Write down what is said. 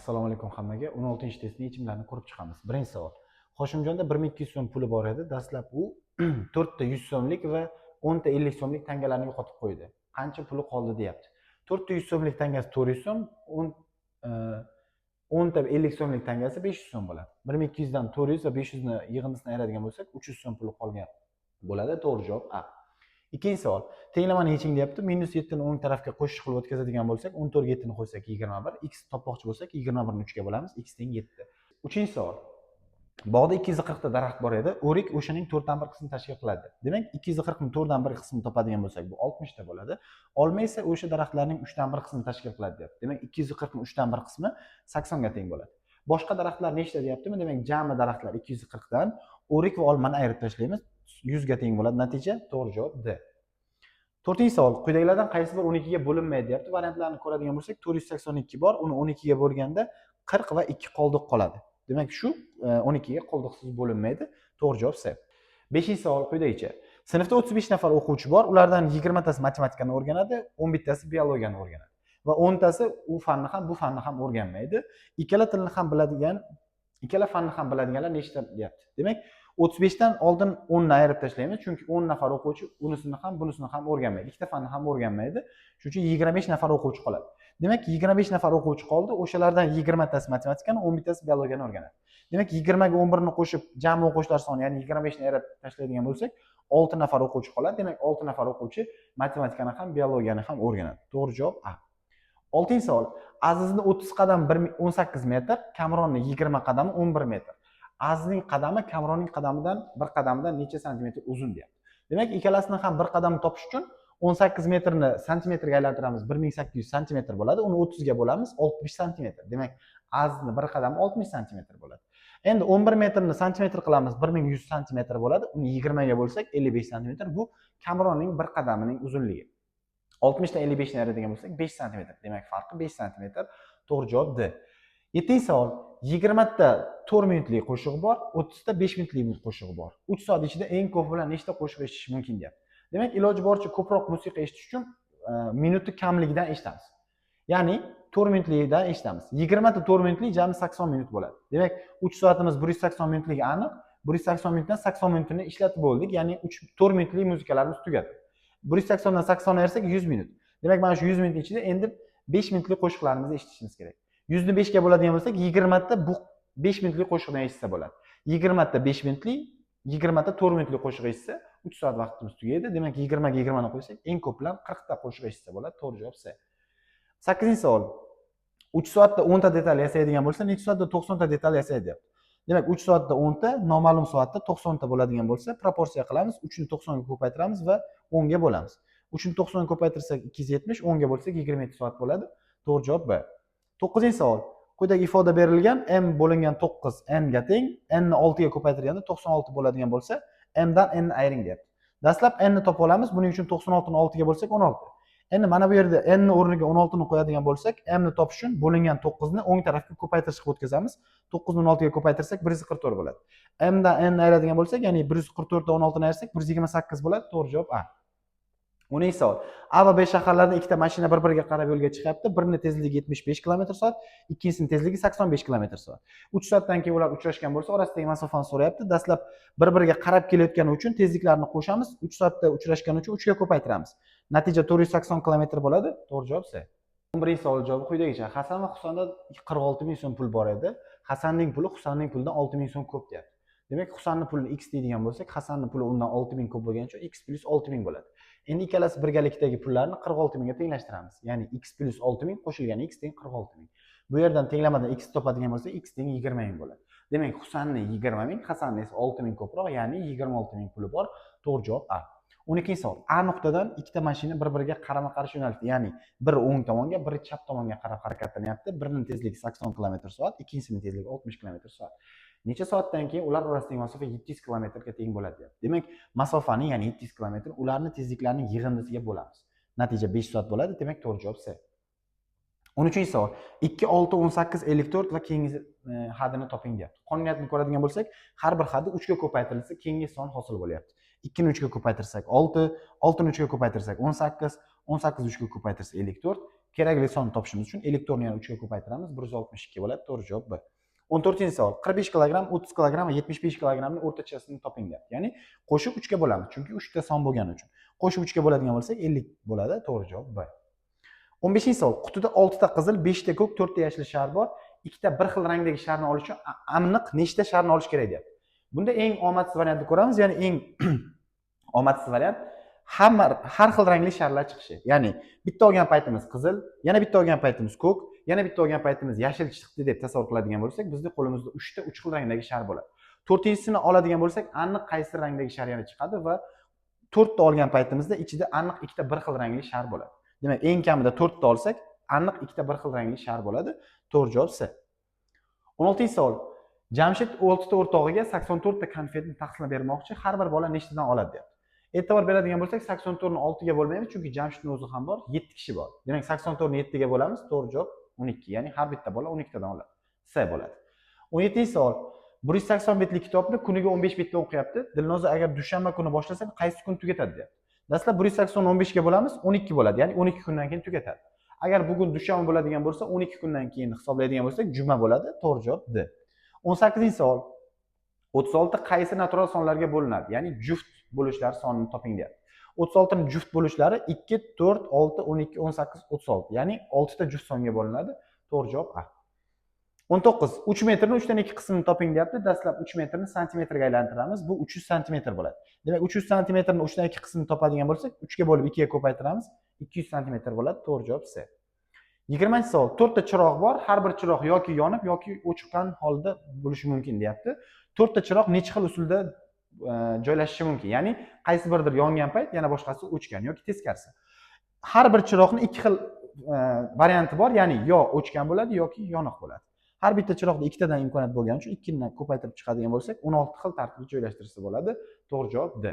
Assalomu alaykum hammaga. 16-testning yechimlarini ko'rib chiqamiz. Birinchi savol. Hoshimjonda 1200 so'm puli bor edi. Dastlab u 4 ta 100 so'mlik va 10 ta 50 so'mlik tangalarni yo'qotib qo'ydi. Qancha puli qoldi deyapti. 4 ta 100 so'mlik tangasi 400 so'm, 10 ta 50 so'mlik tangasi 500 so'm bo'ladi. 1200 dan 400 va 500 ni yig'indisini ayiradigan bo'lsak, 300 so'm puli qolgan bo'ladi. To'g'ri javob A. Ikkinchi savol. Tenglamani yeching deyapti. -7 ni o'ng tarafga qo'shish qilib o'tkazadigan bo'lsak, 14 ga 7 ni qo'ysak 21, x topmoqchi bo'lsak 21 ni 3 ga bo'lamiz, x teng 7. Uchinchi savol. Bog'da 240 ta daraxt bor edi. O'rik o'shaning 4dan 1 qismini tashkil qiladi. Demak, 240 ni 4dan 1 qismini topadigan bo'lsak, bu 60 ta bo'ladi. Olma esa o'sha daraxtlarning 3dan 1 qismini tashkil qiladi deyapti. Demak, 240 ni 3dan 1 qismi 80 ga teng bo'ladi. Boshqa daraxtlar nechta deyaptimi? Demak, jami daraxtlar 240 dan o'rik va olmani ayirib tashlaymiz. 100 ga teng bo'ladi. Natija to'g'ri javob D. To'rtinchi savol. Quyidagilardan qaysi bir 12 ga bo'linmaydi deyapti. Variantlarni ko'radigan bo'lsak, 482 bor, uni 12 ga bo'lganda 40 va 2 qoldiq qoladi. Demak, shu 12 ga qoldiqsiz bo'linmaydi. To'g'ri javob C. Beshinchi savol quyidagicha. Sinfda 35 nafar o'quvchi bor. Ulardan 20 tasi matematikani o'rganadi, 11 tasi biologiyani o'rganadi. Va 10 tasi u fanni ham, bu fanni ham o'rganmaydi. Ikkala tilni ham biladigan, ikkala fanni ham biladiganlar nechta deyapti. Demak, 35 dan oldin 10 ni ayirib tashlaymiz, chunki 10 nafar o'quvchi unisini ham, bunisini ham o'rganmaydi. Ikkita fanni ham o'rganmaydi. Shuning uchun 25 nafar o'quvchi qoladi. Demak, 25 nafar o'quvchi qoldi. O'shalardan 20 tasi matematikani, 11 tasi biologiyani o'rganadi. Demak, 20 ga 11 ni qo'shib, jami o'quvchilar soni, ya'ni 25 ni ayirib tashlaydigan bo'lsak, 6 nafar o'quvchi qoladi. Demak, 6 nafar o'quvchi matematikani ham, biologiyani ham o'rganadi. To'g'ri javob A. 6-chi savol. Azizni 30 qadam 18 metr, Kamronning 20 qadami 11 metr. Azizning qadami Kamronning qadamidan bir qadamidan necha santimetr uzun deyapti. Demak, ikkalasini ham bir qadamni topish uchun 18 metrni santimetrga aylantiramiz, 1800 santimetr bo'ladi. Uni 30 ga bo'lamiz, 60 santimetr. Demak, azizni bir qadami 60 santimetr bo'ladi. Endi 11 metrni santimetr qilamiz, 1100 santimetr bo'ladi. Uni 20 ga bo'lsak 55 santimetr. Bu Kamronning bir qadamining uzunligi. 60 dan 55 ni ayiradigan bo'lsak 5 santimetr. Demak, farqi 5 santimetr. To'g'ri javob D. 7-chi savol. 20 ta 4 minutlik qo'shiq bor, 30 ta 5 minutlik qo'shiq bor. 3 soat ichida eng ko'p bilan nechta qo'shiq eshitish mumkin deyapti. Demak, iloji boricha ko'proq musiqa eshitish uchun minuti kamligidan eshitamiz. Ya'ni 4 minutlikdan eshitamiz. 20 ta 4 minutlik jami 80 minut bo'ladi. Demak, 3 soatimiz 180 minutlik aniq. 180 minutdan 80 minutini ishlatib bo'ldik. Ya'ni 4 minutlik muzikalarimiz tugadi. 180 dan 80 ayirsak 100 minut. Demak, mana shu 100 minut ichida endi 5 minutlik qo'shiqlarimizni eshitishimiz kerak. 100 ni 5 ga bo'ladigan bo'lsak, 20 ta bu 5 minutlik qo'shiqni eshitsa bo'ladi. 20 ta 5 minutlik, 20 ta 4 minutlik qo'shiq eshitsa 3 soat vaqtimiz tugaydi. Demak, 20 ga 20 ni qo'ysak, eng ko'p bilan 40 ta qo'shiq eshitsa bo'ladi. To'g'ri javob C. 8-chi savol. 3 soatda 10 ta detal yasaydigan bo'lsa, necha soatda 90 ta detal yasaydi deyapti. Demak, 3 soatda 10 ta, noma'lum soatda 90 ta bo'ladigan bo'lsa, proporsiya qilamiz, 3 ni 90 ga ko'paytiramiz va 10 ga bo'lamiz. 3 ni 90 ga ko'paytirsak 270, 10 ga bo'lsak 27 soat bo'ladi. To'g'ri javob B. 9-chi savol. Quyidagi ifoda berilgan m bo'lingan 9 n ga teng, n ni 6 ga ko'paytirganda 96 bo'ladigan bo'lsa, m dan n ni ayring deyapti. Dastlab n ni topib olamiz. Buning uchun 96 ni 6 ga bo'lsak 16. Endi mana bu yerda n ni o'rniga 16 ni qo'yadigan bo'lsak, m ni topish uchun bo'lingan 9 ni o'ng tarafga ko'paytirish qilib o'tkazamiz. 9 ni 16 ga ko'paytirsak 144 bo'ladi. m dan n ni ayiradigan bo'lsak, ya'ni 144 dan 16 ni ayirsak 128 bo'ladi. To'g'ri javob A. 10-chi savol. A va B shaharlarida ikkita mashina bir-biriga qarab yo'lga chiqyapti. Birining tezligi 75 km/soat, ikkinchisining tezligi 85 km/soat. 3 soatdan keyin ular uchrashgan bo'lsa, orasidagi masofani so'rayapti. Dastlab bir-biriga qarab kelayotgani uchun tezliklarni qo'shamiz. 3 soatda uchrashgani uchun 3 ga ko'paytiramiz. Natija 480 km bo'ladi. To'g'ri javob C. 11-chi savol javobi quyidagicha. Hasan va Husanda 46 ming so'm pul bor edi. Hasanning puli Husanning pulidan 6 ming so'm ko'p deyapti. Demak, Husanning pulini x deydigan bo'lsak, Hasanning puli undan 6 ming ko'p bo'lgani uchun x + 6 ming bo'ladi. Endi ikkalasi birgalikdagi pullarni 46 mingga tenglashtiramiz. Ya'ni x + 6 ming qo'shilgan x teng 46 ming. Bu yerdan tenglamadan x topadigan bo'lsak, x teng 20 ming bo'ladi. Demak, Husanning 20 ming, Hasanning esa 6 ming ko'proq, ya'ni 26 ming puli bor. To'g'ri javob A. 12-chi savol. A nuqtadan ikkita mashina bir-biriga qarama-qarshi yo'nalishda, ya'ni biri o'ng tomonga, biri chap tomonga qarab harakatlanyapti. Birining tezligi 80 km/soat, ikkinchisining tezligi 60 km/soat. Necha soatdan keyin ular orasidagi masofa 700 km ga teng bo'ladi deyapti. Demak, masofani, ya'ni 700 km ularni tezliklarining yig'indisiga bo'lamiz. Natija 5 soat bo'ladi. Demak, to'g'ri javob C. 13-chi savol. 2, 6, 18, 54 va keyingi hadini toping deyapti. Qonuniyatni ko'radigan bo'lsak, har bir hadi 3 ga ko'paytirilsa, keyingi son hosil bo'lyapti. 2 ni 3 ga ko'paytirsak 6, 6 ni 3 ga ko'paytirsak 18, 18 3 ga ko'paytirsa 54, kerakli sonni topishimiz uchun elektronni yana 3 ga ko'paytiramiz. 162 bo'ladi. To'g'ri javob B. 14-savol. 45 kilogramm, 30 kilogramm va 75 kilogrammning o'rtachasini toping deyapti. Ya'ni qo'shib 3 ga bo'lamiz, chunki 3 ta son bo'lgani uchun. Qo'shib 3 ga bo'ladigan bo'lsak 50 bo'ladi. To'g'ri javob B. 15-savol. Qutida 6 ta qizil, 5 ta ko'k, 4 ta yashil shar bor. Ikkita bir xil rangdagi sharni olish uchun aniq nechta sharni olish kerak deyapti. Bunda eng omadsiz variantni ko'ramiz, ya'ni eng omadsiz variant har xil rangli sharlar chiqishi. Ya'ni bitta olgan paytimiz qizil, yana bitta olgan paytimiz ko'k, yana bitta olgan paytimiz yashil chiqdi deb tasavvur qiladigan bo'lsak, bizning qo'limizda 3 ta 3 xil rangdagi shar bo'ladi. 4-sini oladigan bo'lsak, aniq qaysi rangdagi shar yana chiqadi va 4 ta olgan paytimizda ichida aniq ikkita bir xil rangli shar bo'ladi. Demak, eng kamida 4 ta olsak, aniq ikkita bir xil rangli shar bo'ladi. To'g'ri javob C. 16-savol. Jamshid 6 ta o'rtog'iga 84 ta konfetni taqsimlab bermoqchi. Har bir bola nechtadan oladi deyapti. E'tibor beradigan bo'lsak, 84 ni 6 ga bo'lmaymiz, chunki Jamshidning o'zi ham bor, 7 kishi bor. Demak, 84 ni 7 ga bo'lamiz. To'g'ri javob 12. Ya'ni har bitta bola 12 tadan oladi. C bo'ladi. 17-savol. 180 bitlik kitobni kuniga 15 bitda o'qiyapti. Dilnoza agar dushanba kuni boshlasak, qaysi kun tugatadi deyapti. Dastlab 180 ni 15 ga bo'lamiz, 12 bo'ladi. Ya'ni 12 kundan keyin tugatadi. Agar bugun dushanba bo'ladigan bo'lsa, 12 kundan keyin hisoblaydigan bo'lsak, juma bo'ladi. To'g'ri javob D. 18-savol. 36 qaysi natural sonlarga bo'linadi? Ya'ni juft bo'lishlar sonini toping deyapti. 36 ning juft bo'lishlari 2, 4, 6, 12, 18, 36. Ya'ni 6 ta juft songa bo'linadi. To'g'ri javob A. 19. 3 metrni 3 dan 2 qismini toping deyapti. Dastlab 3 metrni santimetrga aylantiramiz. Bu 300 santimetr bo'ladi. Demak, 300 santimetrni 3 dan 2 qismini topadigan bo'lsak, 3 ga bo'lib 2 ga ko'paytiramiz. 200 santimetr bo'ladi. To'g'ri javob C. 20-savol. 4 ta chiroq bor. Har bir chiroq yoki yonib yoki o'chgan holda bo'lishi mumkin deyapti. 4 ta chiroq necha xil usulda joylashishi mumkin? Ya'ni qaysi biridir yongan payt, yana boshqasi o'chgan yoki teskarisi. Har bir chiroqning ikki xil varianti bor, ya'ni yo o'chgan bo'ladi yoki yoniq bo'ladi. Har bitta chiroqda ikkitadan imkoniyat bo'lgani uchun 2 dan ko'paytirib chiqadigan bo'lsak, 16 xil tartibda joylashtirsa bo'ladi. To'g'ri javob D.